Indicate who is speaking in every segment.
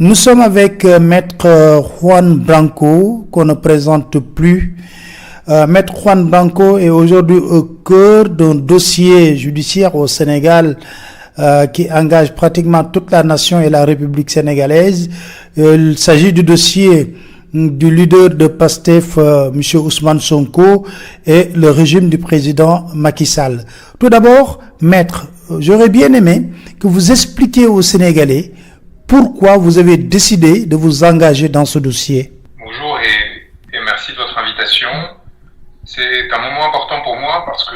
Speaker 1: Nous sommes avec Maître Juan Branco, qu'on ne présente plus. Maître Juan Branco est aujourd'hui au cœur d'un dossier judiciaire au Sénégal qui engage pratiquement toute la nation et la République sénégalaise. Il s'agit du dossier du leader de PASTEF, M. Ousmane Sonko, et le régime du président Macky Sall. Tout d'abord, Maître, j'aurais bien aimé que vous expliquiez aux Sénégalais pourquoi vous avez décidé de vous engager dans ce dossier.
Speaker 2: Bonjour et merci de votre invitation. C'est un moment important pour moi parce que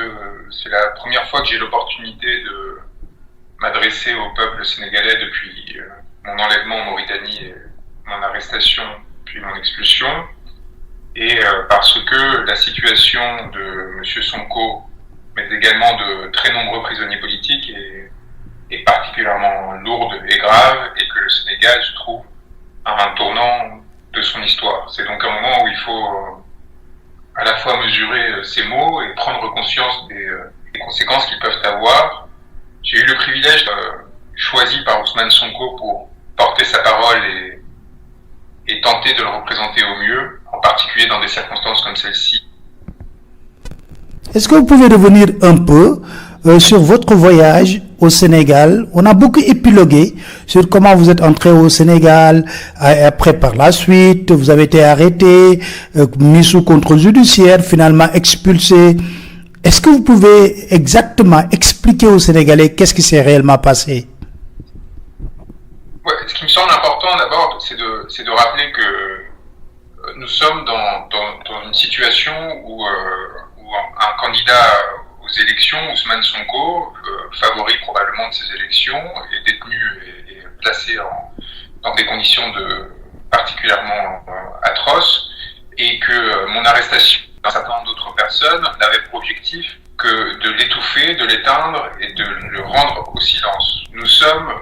Speaker 2: c'est la première fois que j'ai l'opportunité de m'adresser au peuple sénégalais depuis mon enlèvement en Mauritanie et mon arrestation puis mon expulsion. Et parce que la situation de M. Sonko, mais également de très nombreux prisonniers politiques est particulièrement lourde et grave, et que le Sénégal se trouve à un tournant de son histoire. C'est donc un moment où il faut à la fois mesurer ces mots et prendre conscience des conséquences qu'ils peuvent avoir. J'ai eu le privilège choisi par Ousmane Sonko pour porter sa parole et tenter de le représenter au mieux, en particulier dans des circonstances comme celle-ci.
Speaker 1: Est-ce que vous pouvez revenir un peu sur votre voyage au Sénégal? On a beaucoup épilogué sur comment vous êtes entré au Sénégal, après par la suite, vous avez été arrêté, mis sous contrôle judiciaire, finalement expulsé. Est-ce que vous pouvez exactement expliquer aux Sénégalais qu'est-ce qui s'est réellement passé?
Speaker 2: Ouais, ce qui me semble important d'abord, c'est de rappeler que nous sommes dans une situation où un candidat aux élections, Ousmane Sonko, favori probablement de ces élections, est détenu et placé dans des conditions particulièrement atroces, et que mon arrestation d'un certain nombre d'autres personnes n'avait pour objectif que de l'étouffer, de l'éteindre et de le rendre au silence. Nous sommes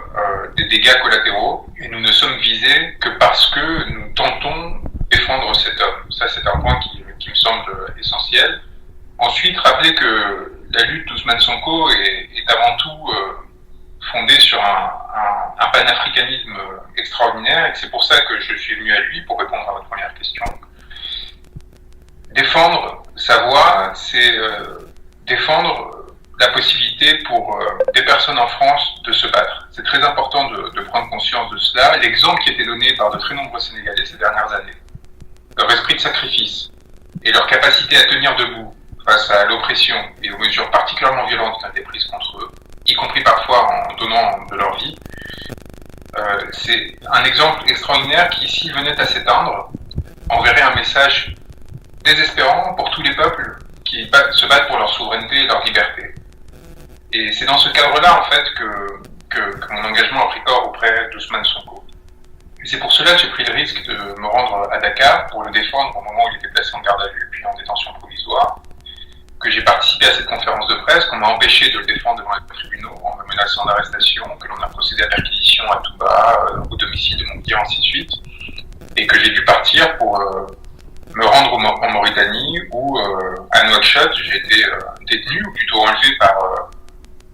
Speaker 2: des dégâts collatéraux et nous ne sommes visés que parce que nous tentons de défendre cet homme. Ça, c'est un point qui me semble essentiel. Ensuite, rappeler que la lutte d'Ousmane Sonko est avant tout fondée sur un panafricanisme extraordinaire, et que c'est pour ça que je suis venu à lui pour répondre à votre première question. Défendre sa voix, c'est défendre la possibilité pour des personnes en France de se battre. C'est très important de prendre conscience de cela. L'exemple qui a été donné par de très nombreux Sénégalais ces dernières années, leur esprit de sacrifice et leur capacité à tenir debout face à l'oppression et aux mesures particulièrement violentes qui ont été prises contre eux, y compris parfois en donnant de leur vie, c'est un exemple extraordinaire qui, s'il venait à s'éteindre, enverrait un message désespérant pour tous les peuples qui se battent pour leur souveraineté et leur liberté. Et c'est dans ce cadre-là, en fait, que mon engagement a pris corps auprès d'Ousmane Sonko. Et c'est pour cela que j'ai pris le risque de me rendre à Dakar pour le défendre au moment où il était placé en garde à vue puis en détention provisoire, que j'ai participé à cette conférence de presse, qu'on m'a empêché de le défendre devant les tribunaux en me menaçant d'arrestation, que l'on a procédé à perquisition à Touba, au domicile de mon client, ainsi de suite, et que j'ai dû partir pour me rendre en Mauritanie où, à Nouakchott, j'ai été détenu, ou plutôt enlevé par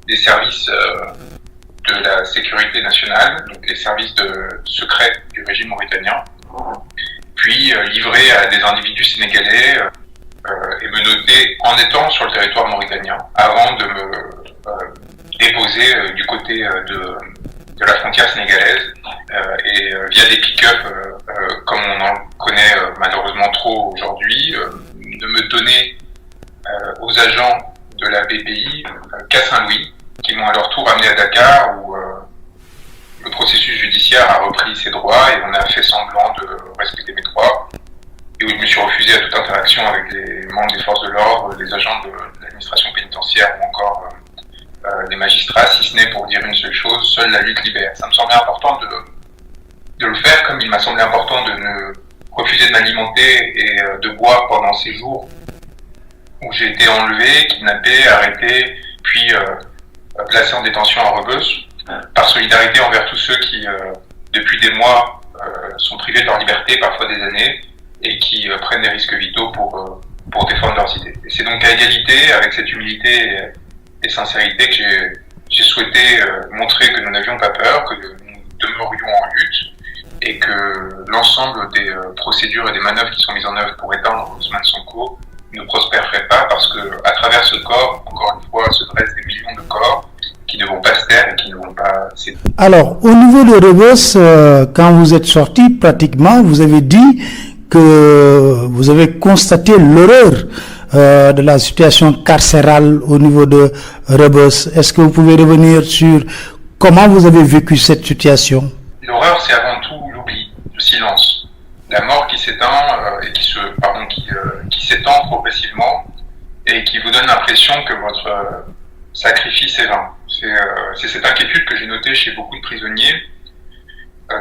Speaker 2: des services de la sécurité nationale, donc les services secrets du régime mauritanien, puis livré à des individus sénégalais et menotté en étant sur le territoire mauritanien, avant de me déposer du côté de la frontière sénégalaise et via des pick-up, comme on en connaît malheureusement trop aujourd'hui, de me donner aux agents de la BPI qu'à Saint-Louis, qui m'ont à leur tour amené à Dakar, où le processus judiciaire a repris ses droits et on a fait semblant de respecter mes droits, et où je me suis refusé à toute interaction avec les membres des forces de l'ordre, les agents de l'administration pénitentiaire ou encore les magistrats, si ce n'est pour dire une seule chose: seule la lutte libère. Ça me semblait important de le faire, comme il m'a semblé important de ne refuser de m'alimenter et de boire pendant ces jours où j'ai été enlevé, kidnappé, arrêté, puis placé en détention à Rebeuss, par solidarité envers tous ceux qui, depuis des mois, sont privés de leur liberté, parfois des années, et qui prennent des risques vitaux pour défendre leurs idées. Et c'est donc à égalité, avec cette humilité et sincérité, que j'ai souhaité montrer que nous n'avions pas peur, que nous demeurions en lutte, et que l'ensemble des procédures et des manœuvres qui sont mises en œuvre pour éteindre Ousmane Sonko ne prospérerait pas parce que à travers ce corps, encore une fois, se dressent des millions de corps qui ne vont pas se taire et qui ne vont pas s'éteindre.
Speaker 1: Alors, au niveau de Rebeuss, quand vous êtes sorti, pratiquement, vous avez dit que vous avez constaté l'horreur de la situation carcérale au niveau de Rebeuss. Est-ce que vous pouvez revenir sur comment vous avez vécu cette situation?
Speaker 2: L'horreur, c'est avant tout l'oubli, le silence, la mort qui s'éteint et qui s'étend progressivement et qui vous donne l'impression que votre sacrifice est vain. C'est cette inquiétude que j'ai notée chez beaucoup de prisonniers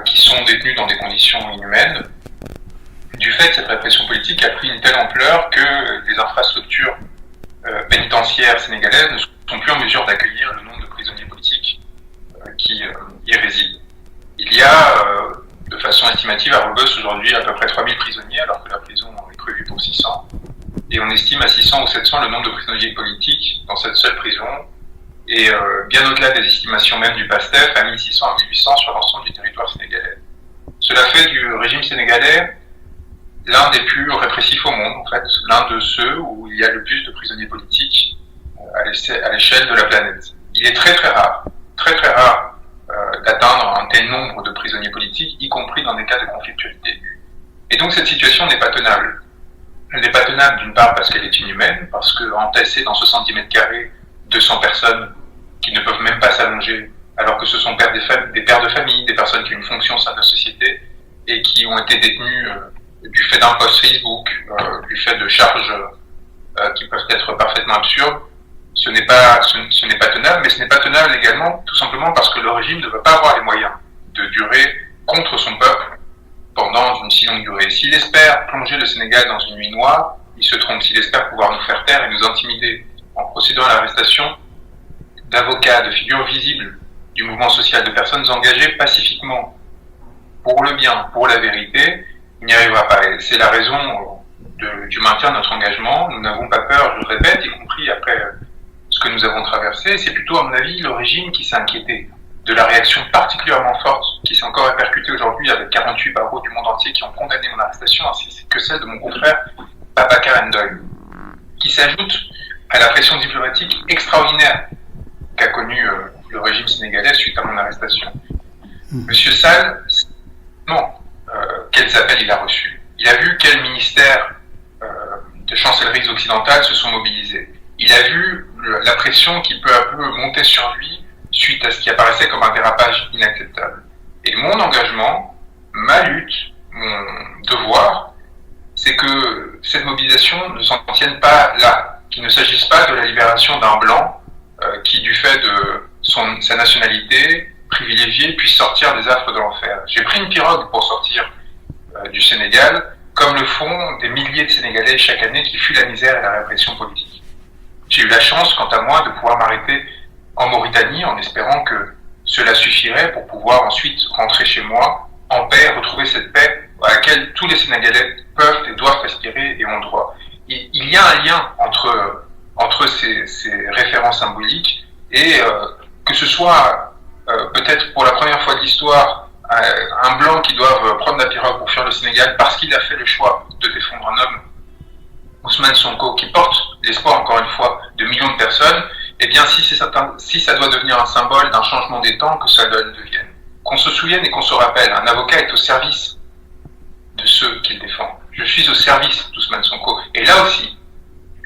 Speaker 2: qui sont détenus dans des conditions inhumaines. Du fait, cette répression politique a pris une telle ampleur que les infrastructures pénitentiaires sénégalaises ne sont plus en mesure d'accueillir le nombre de prisonniers politiques qui y résident. Il y a, de façon estimative, à Rebeuss aujourd'hui à peu près 3000 prisonniers, alors que la prison est prévue pour 600. Et on estime à 600 ou 700 le nombre de prisonniers politiques dans cette seule prison. Et bien au-delà des estimations même du PASTEF, à 1600 à 1800 sur l'ensemble du territoire sénégalais. Cela fait du régime sénégalais l'un des plus répressifs au monde, en fait, l'un de ceux où il y a le plus de prisonniers politiques à l'échelle de la planète. Il est très rare d'atteindre un tel nombre de prisonniers politiques, y compris dans des cas de conflictualité. Et donc cette situation n'est pas tenable. Elle n'est pas tenable d'une part parce qu'elle est inhumaine, parce qu'entasser dans 70 mètres carrés 200 personnes qui ne peuvent même pas s'allonger, alors que ce sont des pères de famille, des personnes qui ont une fonction au sein de la société et qui ont été détenues du fait d'un post Facebook, du fait de charges qui peuvent être parfaitement absurdes, ce n'est pas tenable, mais ce n'est pas tenable également tout simplement parce que le régime ne veut pas avoir les moyens de durer contre son peuple pendant une si longue durée. S'il espère plonger le Sénégal dans une nuit noire, il se trompe. S'il espère pouvoir nous faire taire et nous intimider en procédant à l'arrestation d'avocats, de figures visibles du mouvement social, de personnes engagées pacifiquement pour le bien, pour la vérité, il n'y arrivera pas. Et c'est la raison du maintien de notre engagement. Nous n'avons pas peur, je le répète, y compris après ce que nous avons traversé. C'est plutôt, à mon avis, le régime qui s'est inquiété de la réaction particulièrement forte qui s'est encore répercutée aujourd'hui avec 48 barreaux du monde entier qui ont condamné mon arrestation, ainsi que celle de mon confrère Babacar Ndoye, qui s'ajoute à la pression diplomatique extraordinaire qu'a connue le régime sénégalais suite à mon arrestation. Monsieur Sall, non, quels appels il a reçus. Il a vu quels ministères de chancelleries occidentales se sont mobilisés. Il a vu la pression qui peu à peu montait sur lui suite à ce qui apparaissait comme un dérapage inacceptable. Et mon engagement, ma lutte, mon devoir, c'est que cette mobilisation ne s'en tienne pas là, qu'il ne s'agisse pas de la libération d'un blanc qui, du fait de sa nationalité privilégiée, puisse sortir des affres de l'enfer. J'ai pris une pirogue pour sortir du Sénégal, comme le font des milliers de Sénégalais chaque année qui fuient la misère et la répression politique. J'ai eu la chance, quant à moi, de pouvoir m'arrêter en Mauritanie en espérant que cela suffirait pour pouvoir ensuite rentrer chez moi en paix, retrouver cette paix à laquelle tous les Sénégalais peuvent et doivent aspirer et ont droit. Il y a un lien entre ces référents symboliques et que ce soit peut-être pour la première fois de l'histoire un blanc qui doit prendre la pirogue pour fuir le Sénégal parce qu'il a fait le choix de défendre un homme, Ousmane Sonko, qui porte l'espoir, encore une fois, de millions de personnes, eh bien, si ça doit devenir un symbole d'un changement des temps, que ça le devienne. Qu'on se souvienne et qu'on se rappelle, un avocat est au service de ceux qu'il défend. Je suis au service d'Ousmane Sonko. Et là aussi,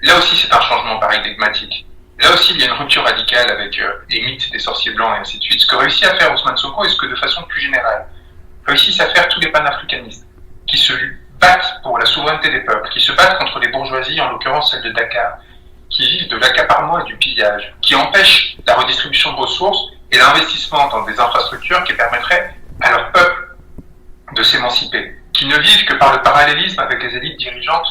Speaker 2: c'est un changement paradigmatique. Là aussi, il y a une rupture radicale avec les mythes des sorciers blancs et ainsi de suite. Ce que réussit à faire Ousmane Sonko et ce que, de façon plus générale, réussissent à faire tous les panafricanistes qui se battent pour la souveraineté des peuples, qui se battent contre les bourgeoisies, en l'occurrence celle de Dakar, qui vivent de l'accaparement et du pillage, qui empêchent la redistribution de ressources et l'investissement dans des infrastructures qui permettraient à leur peuple de s'émanciper, qui ne vivent que par le parallélisme avec les élites dirigeantes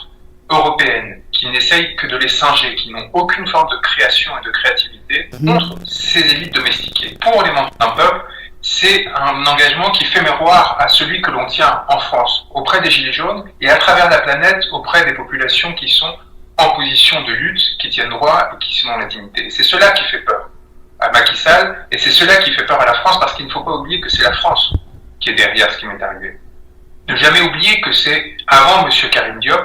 Speaker 2: européennes, qui n'essayent que de les singer, qui n'ont aucune forme de création et de créativité contre ces élites domestiquées. Pour les membres d'un peuple, c'est un engagement qui fait miroir à celui que l'on tient en France, auprès des Gilets jaunes et à travers la planète, auprès des populations qui sont en position de lutte, qui tiennent droit et qui sont dans la dignité. C'est cela qui fait peur à Macky Sall et c'est cela qui fait peur à la France parce qu'il ne faut pas oublier que c'est la France qui est derrière ce qui m'est arrivé. Ne jamais oublier que c'est avant M. Karim Diop,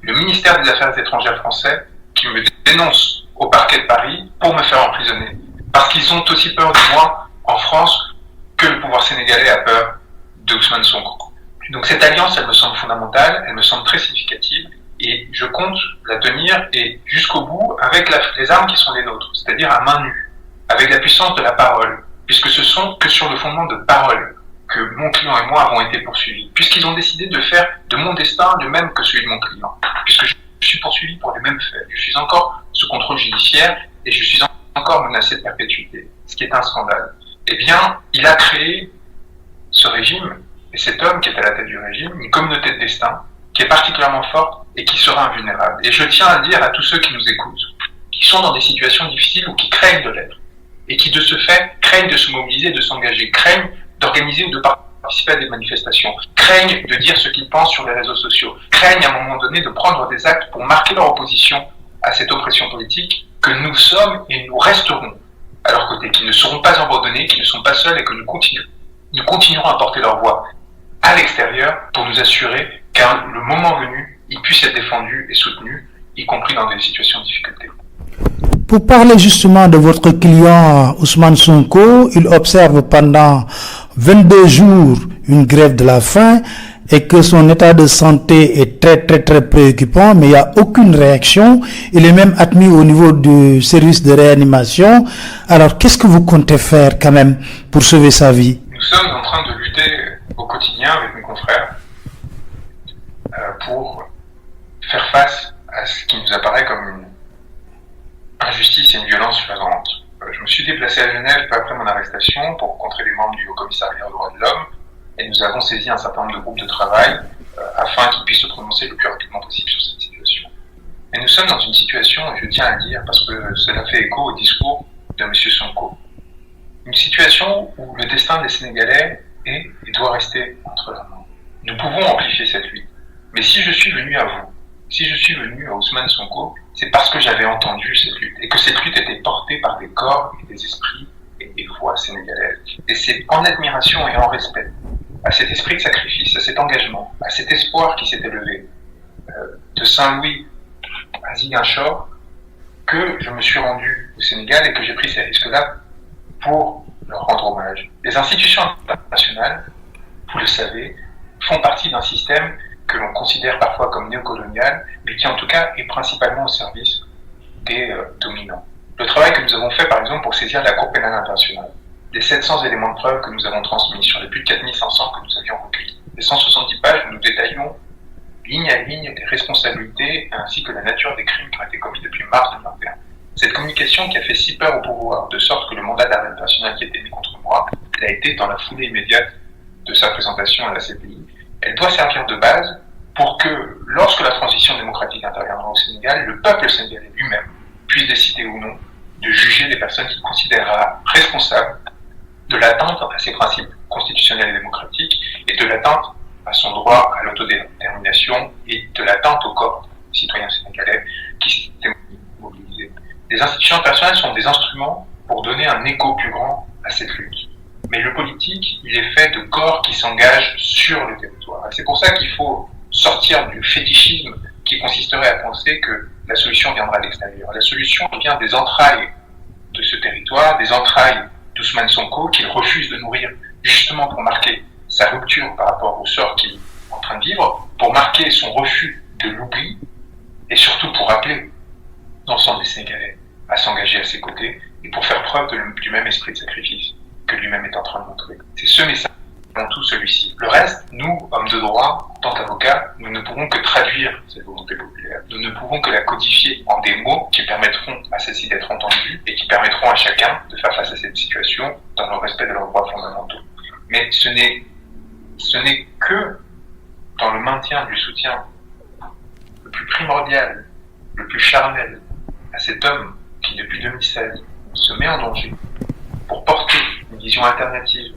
Speaker 2: le ministère des Affaires étrangères français qui me dénonce au parquet de Paris pour me faire emprisonner. Parce qu'ils ont aussi peur de moi en France que le pouvoir sénégalais a peur de Ousmane Sonko. Donc cette alliance, elle me semble fondamentale, elle me semble très significative et je compte la tenir et jusqu'au bout avec les armes qui sont les nôtres, c'est-à-dire à main nue, avec la puissance de la parole, puisque ce sont que sur le fondement de parole que mon client et moi avons été poursuivis, puisqu'ils ont décidé de faire de mon destin le même que celui de mon client, puisque je suis poursuivi pour les mêmes faits. Je suis encore sous contrôle judiciaire et je suis encore menacé de perpétuité, ce qui est un scandale. Eh bien, il a créé ce régime, et cet homme qui est à la tête du régime, une communauté de destin qui est particulièrement forte et qui sera invulnérable. Et je tiens à dire à tous ceux qui nous écoutent, qui sont dans des situations difficiles ou qui craignent de l'être, et qui de ce fait craignent de se mobiliser, de s'engager, craignent d'organiser ou de participer à des manifestations, craignent de dire ce qu'ils pensent sur les réseaux sociaux, craignent à un moment donné de prendre des actes pour marquer leur opposition à cette oppression politique, que nous sommes et nous resterons à leur côté, qu'ils ne seront pas abandonnés, qu'ils ne sont pas seuls et que nous continuerons à porter leur voix à l'extérieur pour nous assurer qu'à le moment venu, ils puissent être défendus et soutenus, y compris dans des situations de difficulté.
Speaker 1: Pour parler justement de votre client Ousmane Sonko, il observe pendant 22 jours une grève de la faim et que son état de santé est très préoccupant, mais il n'y a aucune réaction. Il est même admis au niveau du service de réanimation. Alors, qu'est-ce que vous comptez faire quand même pour sauver sa vie?
Speaker 2: Nous sommes en train de lutter au quotidien avec mes confrères pour faire face à ce qui nous apparaît comme une injustice et une violence flagrante. Je me suis déplacé à Genève peu après mon arrestation pour rencontrer les membres du Haut Commissariat aux droits de l'homme et nous avons saisi un certain nombre de groupes de travail afin qu'ils puissent se prononcer le plus rapidement possible sur cette situation. Mais nous sommes dans une situation, et je tiens à le dire parce que cela fait écho au discours de M. Sonko, une situation où le destin des Sénégalais est et doit rester entre leurs mains. Nous pouvons amplifier cette lutte, mais si je suis venu à vous, si je suis venu à Ousmane Sonko, c'est parce que j'avais entendu cette lutte et que cette lutte était portée par des corps et des esprits et des voix sénégalaises. Et c'est en admiration et en respect à cet esprit de sacrifice, à cet engagement, à cet espoir qui s'est élevé de Saint-Louis à Ziguinchor que je me suis rendu au Sénégal et que j'ai pris ces risques-là pour leur rendre hommage. Les institutions internationales, vous le savez, font partie d'un système que l'on considère parfois comme néocolonial, mais qui en tout cas est principalement au service des dominants. Le travail que nous avons fait par exemple pour saisir la Cour pénale internationale, les 700 éléments de preuve que nous avons transmis sur les plus de 4500 que nous avions recueillis, les 170 pages où nous détaillons ligne à ligne les responsabilités ainsi que la nature des crimes qui ont été commis depuis mars 2021. Cette communication qui a fait si peur au pouvoir, de sorte que le mandat d'arrêt international qui a été mis contre moi l'a été dans la foulée immédiate de sa présentation à la CPI. Elle doit servir de base pour que, lorsque la transition démocratique interviendra au Sénégal, le peuple sénégalais lui-même puisse décider ou non de juger les personnes qu'il considérera responsables de l'atteinte à ses principes constitutionnels et démocratiques et de l'atteinte à son droit à l'autodétermination et de l'atteinte au corps citoyens sénégalais qui s'étaient mobilisés. Les institutions internationales sont des instruments pour donner un écho plus grand à cette lutte. Mais le politique, il est fait de corps qui s'engagent sur le territoire. Et c'est pour ça qu'il faut sortir du fétichisme qui consisterait à penser que la solution viendra de l'extérieur. La solution vient des entrailles de ce territoire, des entrailles d'Ousmane Sonko, qu'il refuse de nourrir justement pour marquer sa rupture par rapport au sort qu'il est en train de vivre, pour marquer son refus de l'oubli, et surtout pour rappeler l'ensemble des Sénégalais à s'engager à ses côtés, et pour faire preuve du même esprit de sacrifice que lui-même est en train de montrer. C'est ce message, avant tout celui-ci. Le reste, nous, hommes de droit, en tant qu'avocats, nous ne pouvons que traduire cette volonté populaire. Nous ne pouvons que la codifier en des mots qui permettront à celle-ci d'être entendue et qui permettront à chacun de faire face à cette situation dans le respect de leurs droits fondamentaux. Mais ce n'est que dans le maintien du soutien le plus primordial, le plus charnel à cet homme qui, depuis 2016, se met en danger pour porter une vision alternative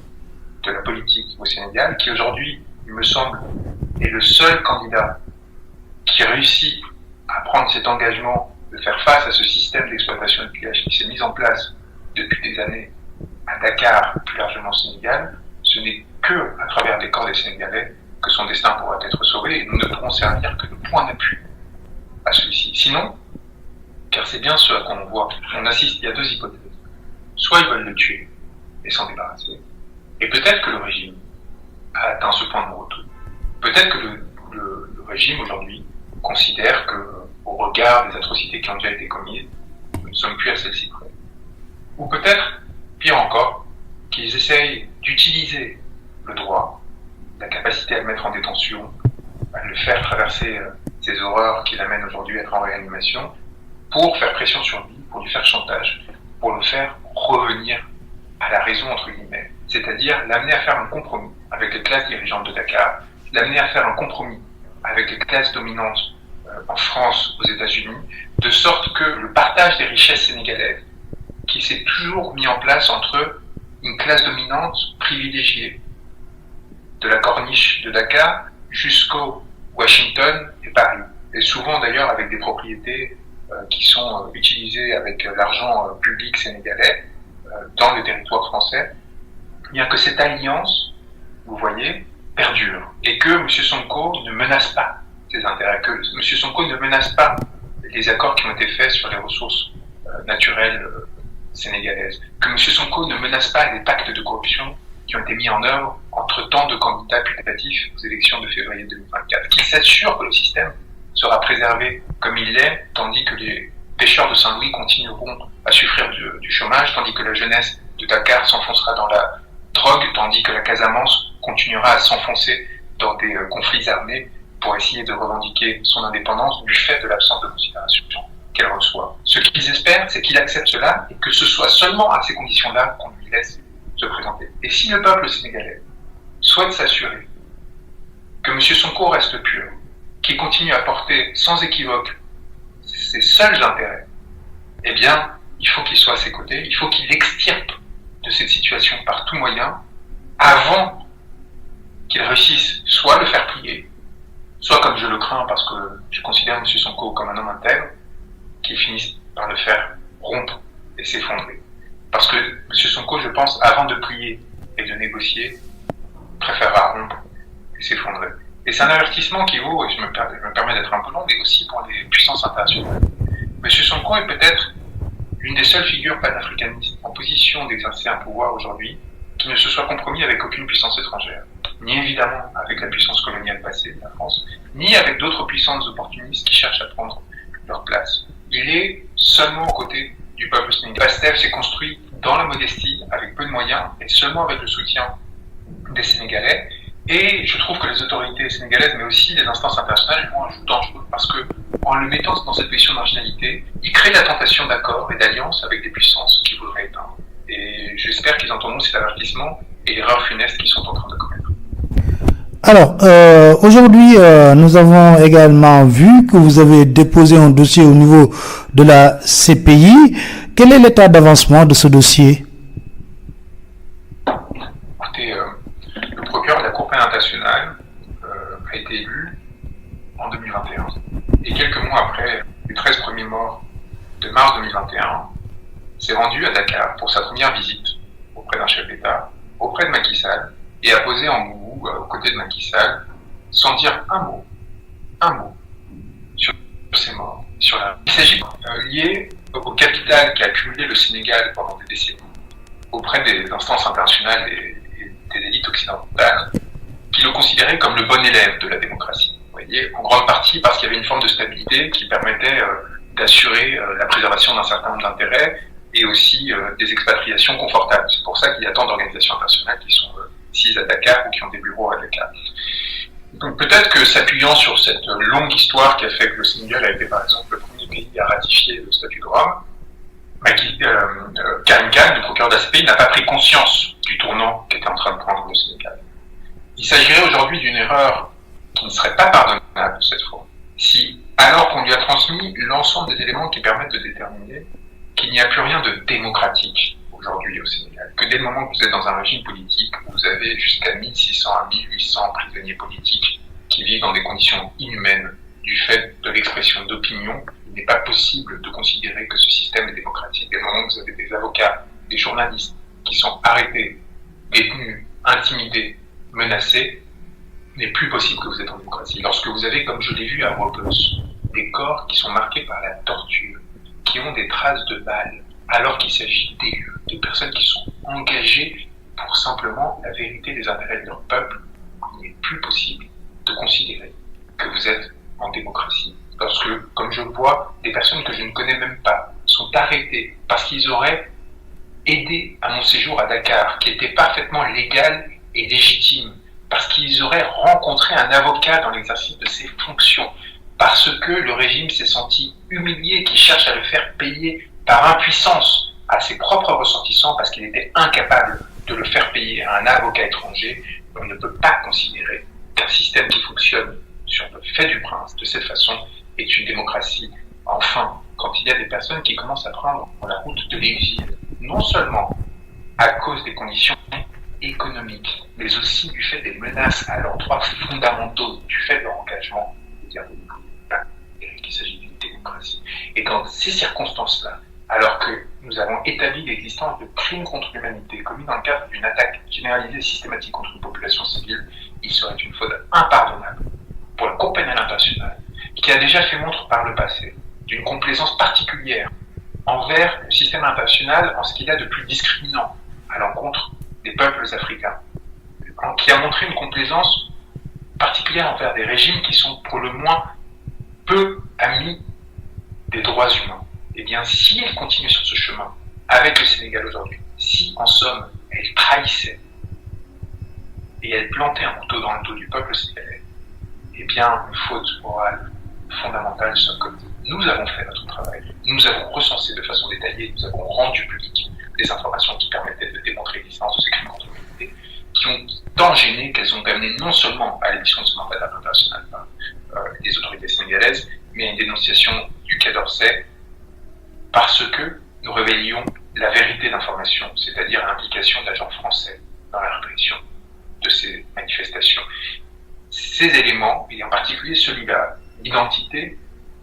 Speaker 2: de la politique au Sénégal, qui aujourd'hui, il me semble, est le seul candidat qui réussit à prendre cet engagement de faire face à ce système d'exploitation de pillage qui s'est mis en place depuis des années à Dakar, plus largement au Sénégal. Ce n'est que à travers les corps des Sénégalais que son destin pourra être sauvé, et nous ne pourrons servir que de point d'appui à celui-ci. Sinon, car c'est bien ce à quoi on voit, on assiste, il y a deux hypothèses. Soit ils veulent le tuer et s'en débarrasser, et peut-être que le régime a atteint ce point de retour. Peut-être que le régime aujourd'hui considère que, au regard des atrocités qui ont déjà été commises, nous ne sommes plus à celle-ci près. Ou peut-être, pire encore, qu'ils essayent d'utiliser le droit, la capacité à le mettre en détention, à le faire traverser ces horreurs qui l'amènent aujourd'hui à être en réanimation, pour faire pression sur lui, pour lui faire chantage, pour le faire revenir à la raison, entre guillemets. C'est-à-dire l'amener à faire un compromis avec les classes dirigeantes de Dakar, l'amener à faire un compromis avec les classes dominantes en France, aux États-Unis, de sorte que le partage des richesses sénégalaises, qui s'est toujours mis en place entre une classe dominante privilégiée, de la corniche de Dakar jusqu'au Washington et Paris, et souvent d'ailleurs avec des propriétés qui sont utilisées avec l'argent public sénégalais dans le territoire français, bien que cette alliance, vous voyez, perdure, et que M. Sonko ne menace pas ses intérêts, que M. Sonko ne menace pas les accords qui ont été faits sur les ressources naturelles sénégalaises, que M. Sonko ne menace pas les pactes de corruption qui ont été mis en œuvre entre tant de candidats putatifs aux élections de février 2024, qu'il s'assure que le système sera préservé comme il l'est, tandis que les pêcheurs de Saint-Louis continueront à souffrir du chômage, tandis que la jeunesse de Dakar s'enfoncera dans la drogue, tandis que la Casamance continuera à s'enfoncer dans des conflits armés pour essayer de revendiquer son indépendance du fait de l'absence de considération qu'elle reçoit. Ce qu'ils espèrent, c'est qu'il accepte cela et que ce soit seulement à ces conditions-là qu'on lui laisse se présenter. Et si le peuple sénégalais souhaite s'assurer que M. Sonko reste pur, qu'il continue à porter sans équivoque ses seuls intérêts, eh bien, il faut qu'il soit à ses côtés, il faut qu'il extirpe de cette situation par tout moyen, avant qu'il réussisse soit à le faire plier, soit, comme je le crains, parce que je considère M. Sonko comme un homme intègre, qu'il finisse par le faire rompre et s'effondrer. Parce que M. Sonko, je pense, avant de plier et de négocier, préférera rompre et s'effondrer. Et c'est un avertissement qui vaut, et je me permets d'être un peu long, mais aussi pour les puissances internationales. M. Sonko est peut-être l'une des seules figures panafricanistes en position d'exercer un pouvoir aujourd'hui qui ne se soit compromis avec aucune puissance étrangère, ni évidemment avec la puissance coloniale passée de la France, ni avec d'autres puissances opportunistes qui cherchent à prendre leur place. Il est seulement aux côtés du peuple sénégalais. PASTEF s'est construit dans la modestie, avec peu de moyens, et seulement avec le soutien des Sénégalais. Et je trouve que les autorités sénégalaises, mais aussi les instances internationales, jouent un jeu dangereux, parce que, en le mettant dans cette position de marginalité, ils créent la tentation d'accords et d'alliances avec des puissances qui voudraient éteindre. Et j'espère qu'ils entendront cet avertissement et l'erreur funeste qu'ils sont en train de commettre.
Speaker 1: Alors, aujourd'hui, nous avons également vu que vous avez déposé un dossier au niveau de la CPI. Quel est l'état d'avancement de ce dossier?
Speaker 2: Écoutez, le procureur de la Cour pénale internationale a été élu en 2021. Et quelques mois après les 13 premiers morts de mars 2021, s'est rendu à Dakar pour sa première visite auprès d'un chef d'État, auprès de Macky Sall, et a posé en boubou aux côtés de Macky Sall, sans dire un mot sur ces morts. Il s'agit lié au capital qu'a accumulé le Sénégal pendant des décennies auprès des instances internationales et des élites occidentales, qui le considéraient comme le bon élève de la démocratie. Vous voyez, en grande partie parce qu'il y avait une forme de stabilité qui permettait d'assurer la préservation d'un certain nombre d'intérêts et aussi des expatriations confortables. C'est pour ça qu'il y a tant d'organisations internationales qui sont sises à Dakar ou qui ont des bureaux à Dakar. Donc peut-être que s'appuyant sur cette longue histoire qui a fait que le Sénégal a été par exemple le premier pays à ratifier le statut de Rome, Karim Khan, le procureur de la CPI, n'a pas pris conscience du tournant qu'était en train de prendre le Sénégal. Il s'agirait aujourd'hui d'une erreur qui ne serait pas pardonnable cette fois, si, alors qu'on lui a transmis l'ensemble des éléments qui permettent de déterminer qu'il n'y a plus rien de démocratique aujourd'hui au Sénégal, que dès le moment que vous êtes dans un régime politique où vous avez jusqu'à 1600 à 1800 prisonniers politiques qui vivent dans des conditions inhumaines du fait de l'expression d'opinion, il n'est pas possible de considérer que ce système est démocratique. Dès le moment où vous avez des avocats, des journalistes qui sont arrêtés, détenus, intimidés, menacée, n'est plus possible que vous êtes en démocratie. Lorsque vous avez, comme je l'ai vu à Robles, des corps qui sont marqués par la torture, qui ont des traces de balles, alors qu'il s'agit d'élus, de personnes qui sont engagées pour simplement la vérité des intérêts de leur peuple, il n'est plus possible de considérer que vous êtes en démocratie. Lorsque, comme je le vois, des personnes que je ne connais même pas sont arrêtées parce qu'ils auraient aidé à mon séjour à Dakar, qui était parfaitement légal et légitime, parce qu'ils auraient rencontré un avocat dans l'exercice de ses fonctions, parce que le régime s'est senti humilié, qui cherche à le faire payer par impuissance à ses propres ressortissants, parce qu'il était incapable de le faire payer à un avocat étranger. On ne peut pas considérer qu'un système qui fonctionne sur le fait du prince de cette façon est une démocratie. Enfin, quand il y a des personnes qui commencent à prendre la route de l'exil, non seulement à cause des conditions économiques, mais aussi du fait des menaces à leurs droits fondamentaux, du fait de leur engagement, qu'il s'agit d'une démocratie. Et dans ces circonstances-là, alors que nous avons établi l'existence de crimes contre l'humanité commis dans le cadre d'une attaque généralisée et systématique contre une population civile, il serait une faute impardonnable pour la Cour pénale internationale, qui a déjà fait montre par le passé d'une complaisance particulière envers le système international en ce qu'il a de plus discriminant à l'encontre des peuples africains, qui a montré une complaisance particulière envers des régimes qui sont pour le moins peu amis des droits humains. Eh bien, si elle continue sur ce chemin avec le Sénégal aujourd'hui, si en somme elle trahissait et elle plantait un couteau dans le dos du peuple sénégalais, eh bien, une faute morale fondamentale serait commise. Nous avons fait notre travail, nous avons recensé de façon détaillée, nous avons rendu public des informations qui permettaient de démontrer l'existence de ces crimes contre l'humanité, qui ont tant gêné qu'elles ont amené non seulement à l'édition de ce mandat international par les autorités sénégalaises, mais à une dénonciation du Quai d'Orsay, parce que nous révélions la vérité d'information, c'est-à-dire l'implication d'agents français dans la répression de ces manifestations. Ces éléments, et en particulier celui-là, l'identité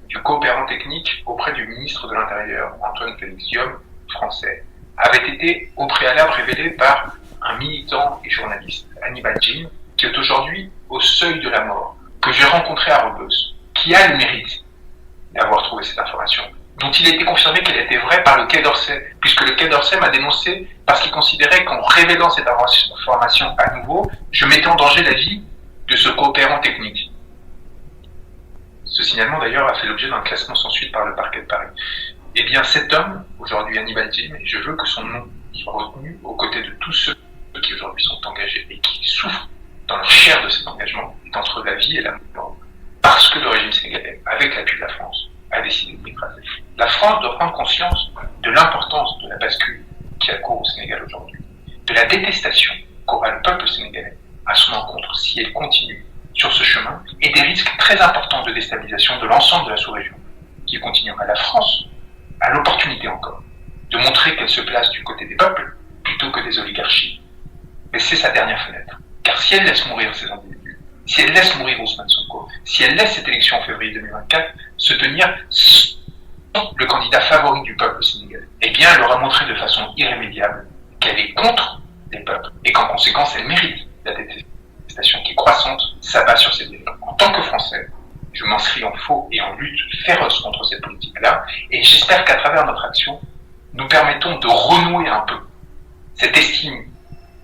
Speaker 2: du coopérant technique auprès du ministre de l'Intérieur, Antoine Félix Diome, français, avait été au préalable révélé par un militant et journaliste, Hannibal Jim, qui est aujourd'hui au seuil de la mort, que j'ai rencontré à Rebeuss, qui a le mérite d'avoir trouvé cette information, dont il a été confirmé qu'elle était vraie par le Quai d'Orsay, puisque le Quai d'Orsay m'a dénoncé parce qu'il considérait qu'en révélant cette information à nouveau, je mettais en danger la vie de ce coopérant technique. Ce signalement d'ailleurs a fait l'objet d'un classement sans suite par le parquet de Paris. Eh bien cet homme, aujourd'hui Hannibal Jim, je veux que son nom soit retenu aux côtés de tous ceux qui aujourd'hui sont engagés et qui souffrent dans leur chair de cet engagement, est entre la vie et la mort. Parce que le régime sénégalais, avec l'appui de la France, a décidé de l'écraser. La France doit prendre conscience de l'importance de la bascule qui a cours au Sénégal aujourd'hui, de la détestation qu'aura le peuple sénégalais à son encontre si elle continue sur ce chemin, et des risques très importants de déstabilisation de l'ensemble de la sous-région, qui continuera. La France a l'opportunité encore de montrer qu'elle se place du côté des peuples plutôt que des oligarchies. Mais c'est sa dernière fenêtre. Car si elle laisse mourir ces individus, si elle laisse mourir Ousmane Sonko, si elle laisse cette élection en février 2024 se tenir sans le candidat favori du peuple sénégalais, eh bien elle aura montré de façon irrémédiable qu'elle est contre les peuples et qu'en conséquence elle mérite la détestation qui est croissante s'abat sur ces dirigeants. En tant que Français, je m'inscris en faux et en lutte féroce contre cette politique-là, et j'espère qu'à travers notre action, nous permettons de renouer un peu cette estime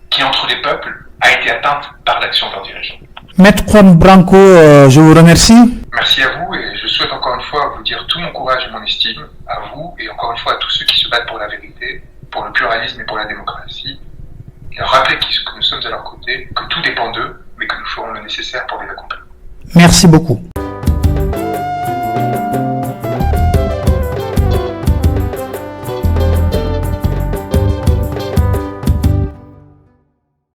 Speaker 2: qui, entre les peuples, a été atteinte par l'action d'un dirigeant.
Speaker 1: Maître Juan Branco, je vous remercie.
Speaker 2: Merci à vous, et je souhaite encore une fois vous dire tout mon courage et mon estime, à vous, et encore une fois à tous ceux qui se battent pour la vérité, pour le pluralisme et pour la démocratie, et leur rappeler que nous sommes à leur côté, que tout dépend d'eux, mais que nous ferons le nécessaire pour les accompagner.
Speaker 1: Merci beaucoup.